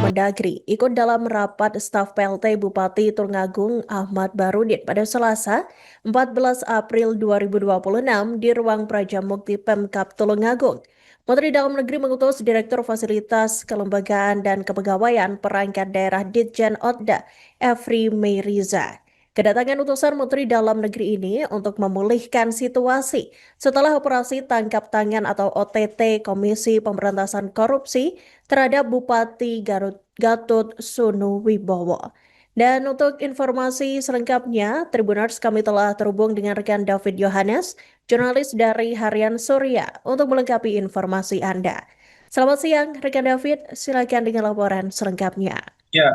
Mendagri ikut dalam rapat staf PLT Bupati Tulungagung Ahmad Barudin pada Selasa 14 April 2026 di ruang Prajamukti Pemkab Tulungagung. Menteri Dalam Negeri mengutus Direktur Fasilitas Kelembagaan dan Kepegawaian Perangkat Daerah Ditjen Otda, Efri Meiriza. Kedatangan utusan Menteri Dalam Negeri ini untuk memulihkan situasi setelah operasi tangkap tangan atau OTT Komisi Pemberantasan Korupsi terhadap Bupati Garut Gatut Sunu Wibowo. Dan untuk informasi selengkapnya, Tribuners kami telah terhubung dengan rekan David Yohanes, jurnalis dari Harian Surya, untuk melengkapi informasi Anda. Selamat siang, rekan David. Silakan dengan laporan selengkapnya. Ya,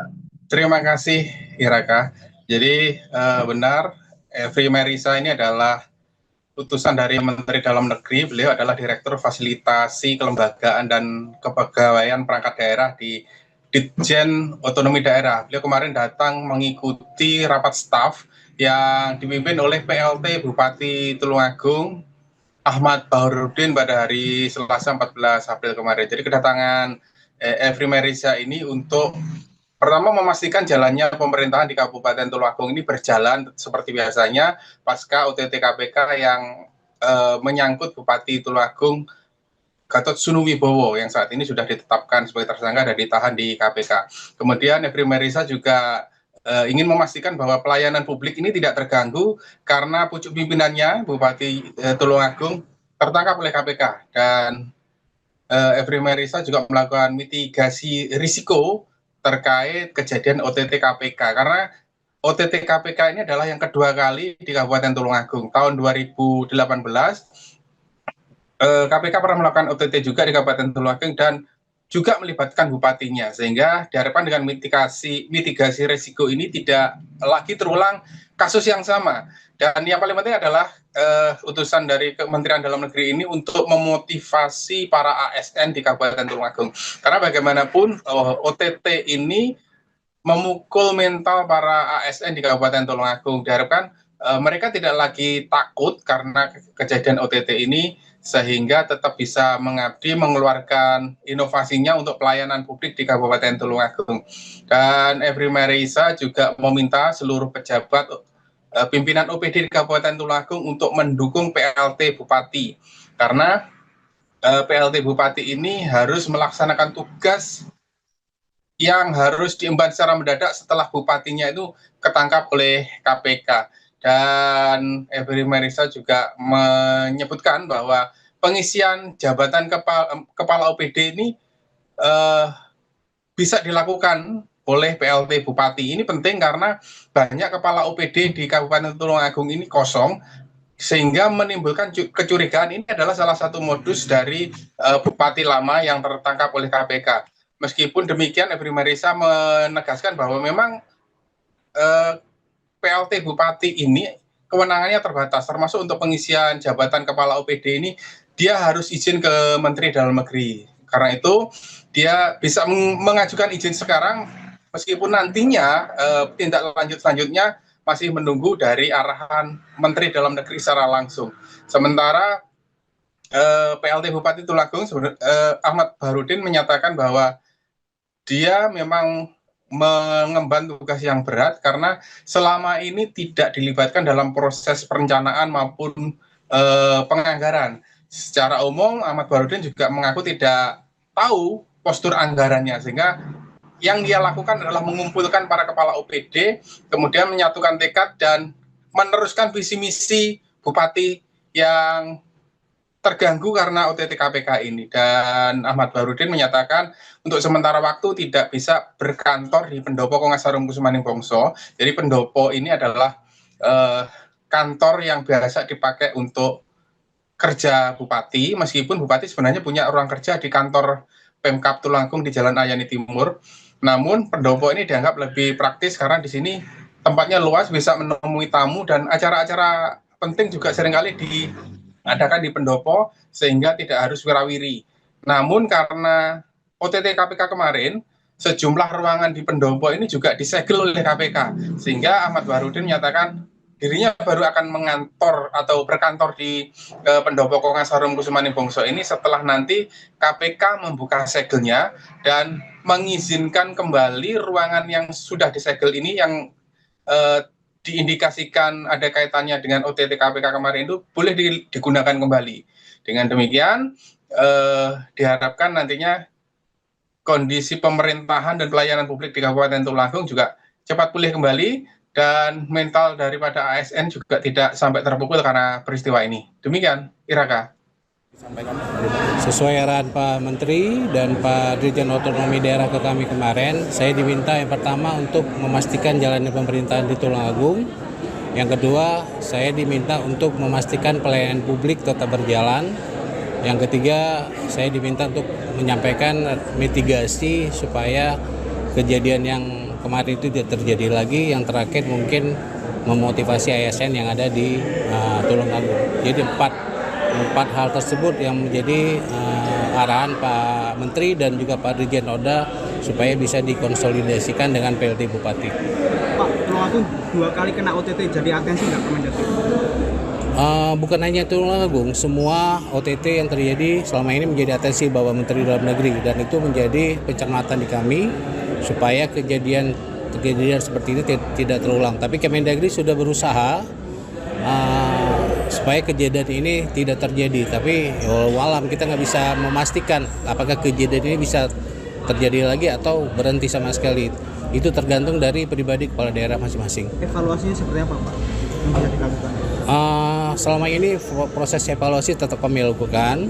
terima kasih Iraka. Jadi benar, Efri Merisa ini adalah utusan dari Menteri Dalam Negeri. Beliau adalah Direktur Fasilitasi Kelembagaan dan Kepegawaian Perangkat Daerah di Ditjen Otonomi Daerah. Beliau kemarin datang mengikuti rapat staf yang dipimpin oleh PLT Bupati Tulungagung Ahmad Bahrudin pada hari Selasa 14 April kemarin. Jadi kedatangan Efri Merisa ini untuk pertama memastikan jalannya pemerintahan di Kabupaten Tulungagung ini berjalan seperti biasanya pasca OTT KPK yang menyangkut Bupati Tulungagung Gatut Sunu Wibowo yang saat ini sudah ditetapkan sebagai tersangka dan ditahan di KPK. Kemudian Efri Merisa juga ingin memastikan bahwa pelayanan publik ini tidak terganggu karena pucuk pimpinannya Bupati Tulungagung tertangkap oleh KPK, dan Efri Merisa juga melakukan mitigasi risiko terkait kejadian OTT KPK, karena OTT KPK ini adalah yang kedua kali di Kabupaten Tulungagung. Tahun 2018 KPK pernah melakukan OTT juga di Kabupaten Tulungagung dan juga melibatkan bupatinya, sehingga diharapkan dengan mitigasi risiko ini tidak lagi terulang kasus yang sama. Dan yang paling penting adalah utusan dari Kementerian Dalam Negeri ini untuk memotivasi para ASN di Kabupaten Tulungagung, karena bagaimanapun OTT ini memukul mental para ASN di Kabupaten Tulungagung. Diharapkan mereka tidak lagi takut karena kejadian OTT ini, sehingga tetap bisa mengabdi, mengeluarkan inovasinya untuk pelayanan publik di Kabupaten Tulungagung. Dan Efri Merisa juga meminta seluruh pejabat pimpinan OPD di Kabupaten Tulungagung untuk mendukung PLT Bupati, karena PLT Bupati ini harus melaksanakan tugas yang harus diemban secara mendadak setelah bupatinya itu ketangkap oleh KPK. Dan Efri Merisa juga menyebutkan bahwa pengisian jabatan kepala OPD ini bisa dilakukan oleh PLT Bupati. Ini penting karena banyak kepala OPD di Kabupaten Tulungagung ini kosong, sehingga menimbulkan kecurigaan ini adalah salah satu modus dari Bupati lama yang tertangkap oleh KPK. Meskipun demikian, Efri Merisa menegaskan bahwa memang PLT Bupati ini kewenangannya terbatas, termasuk untuk pengisian jabatan kepala OPD ini dia harus izin ke Menteri Dalam Negeri. Karena itu dia bisa mengajukan izin sekarang, meskipun nantinya tindak lanjut selanjutnya masih menunggu dari arahan Menteri Dalam Negeri secara langsung. Sementara PLT Bupati Tulungagung Ahmad Bahrudin menyatakan bahwa dia memang mengemban tugas yang berat karena selama ini tidak dilibatkan dalam proses perencanaan maupun penganggaran. Secara umum Ahmad Bahrudin juga mengaku tidak tahu postur anggarannya, sehingga yang dia lakukan adalah mengumpulkan para kepala OPD, kemudian menyatukan tekad dan meneruskan visi misi bupati yang terganggu karena OTT KPK ini. Dan Ahmad Bahrudin menyatakan untuk sementara waktu tidak bisa berkantor di Pendopo Kongasarum Kusumaningpongso. Jadi Pendopo ini adalah kantor yang biasa dipakai untuk kerja bupati, meskipun bupati sebenarnya punya ruang kerja di kantor Pemkab Tulungagung di Jalan Ayani Timur. Namun Pendopo ini dianggap lebih praktis karena di sini tempatnya luas, bisa menemui tamu, dan acara-acara penting juga seringkali diadakan di Pendopo, sehingga tidak harus wirawiri. Namun karena OTT KPK kemarin, sejumlah ruangan di Pendopo ini juga disegel oleh KPK, sehingga Ahmad Bahrudin menyatakan dirinya baru akan mengantor atau berkantor di Pendopo Kongas Harum Kusumani Bongso ini setelah nanti KPK membuka segelnya dan mengizinkan kembali ruangan yang sudah disegel ini yang diindikasikan ada kaitannya dengan OTT KPK kemarin itu boleh digunakan kembali. Dengan demikian diharapkan nantinya kondisi pemerintahan dan pelayanan publik di Kabupaten Tulungagung juga cepat pulih kembali dan mental daripada ASN juga tidak sampai terpukul karena peristiwa ini. Demikian, Iraka. Sesuai arahan Pak Menteri dan Pak Dirjen Otonomi Daerah ke kami kemarin, saya diminta yang pertama untuk memastikan jalannya pemerintahan di Tulungagung. Yang kedua, saya diminta untuk memastikan pelayanan publik tetap berjalan. Yang ketiga, saya diminta untuk menyampaikan mitigasi supaya kejadian yang kemarin itu tidak terjadi lagi. Yang terakhir mungkin memotivasi ASN yang ada di Tulungagung. Jadi empat hal tersebut yang menjadi arahan Pak Menteri dan juga Pak Dirjen Oda supaya bisa dikonsolidasikan dengan PLT Bupati. Pak, Tulungagung 2 kali kena OTT, jadi atensi nggak Kemendagri? Bukan hanya Tulungagung, semua OTT yang terjadi selama ini menjadi atensi Bapak Menteri Dalam Negeri dan itu menjadi pencermatan di kami supaya kejadian seperti ini tidak terulang. Tapi Kemendagri sudah berusaha supaya kejadian ini tidak terjadi. Tapi walau kita nggak bisa memastikan apakah kejadian ini bisa terjadi lagi atau berhenti sama sekali. Itu tergantung dari pribadi kepala daerah masing-masing. Evaluasinya seperti apa, Pak, yang bisa dilakukan? Selama ini proses evaluasi tetap kami lakukan.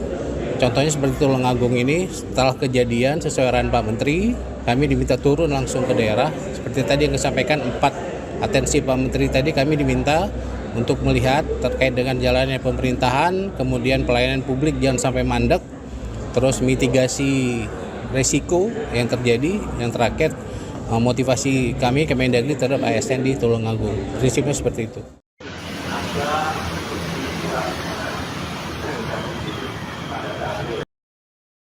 Contohnya seperti Tulungagung ini, setelah kejadian sesuai arahan Pak Menteri, kami diminta turun langsung ke daerah. Seperti tadi yang disampaikan 4 atensi Pak Menteri tadi, kami diminta untuk melihat terkait dengan jalannya pemerintahan, kemudian pelayanan publik jangan sampai mandek, terus mitigasi resiko yang terjadi, yang terakhir motivasi kami Kemendagri terhadap ASN di Tulungagung. Prinsipnya seperti itu.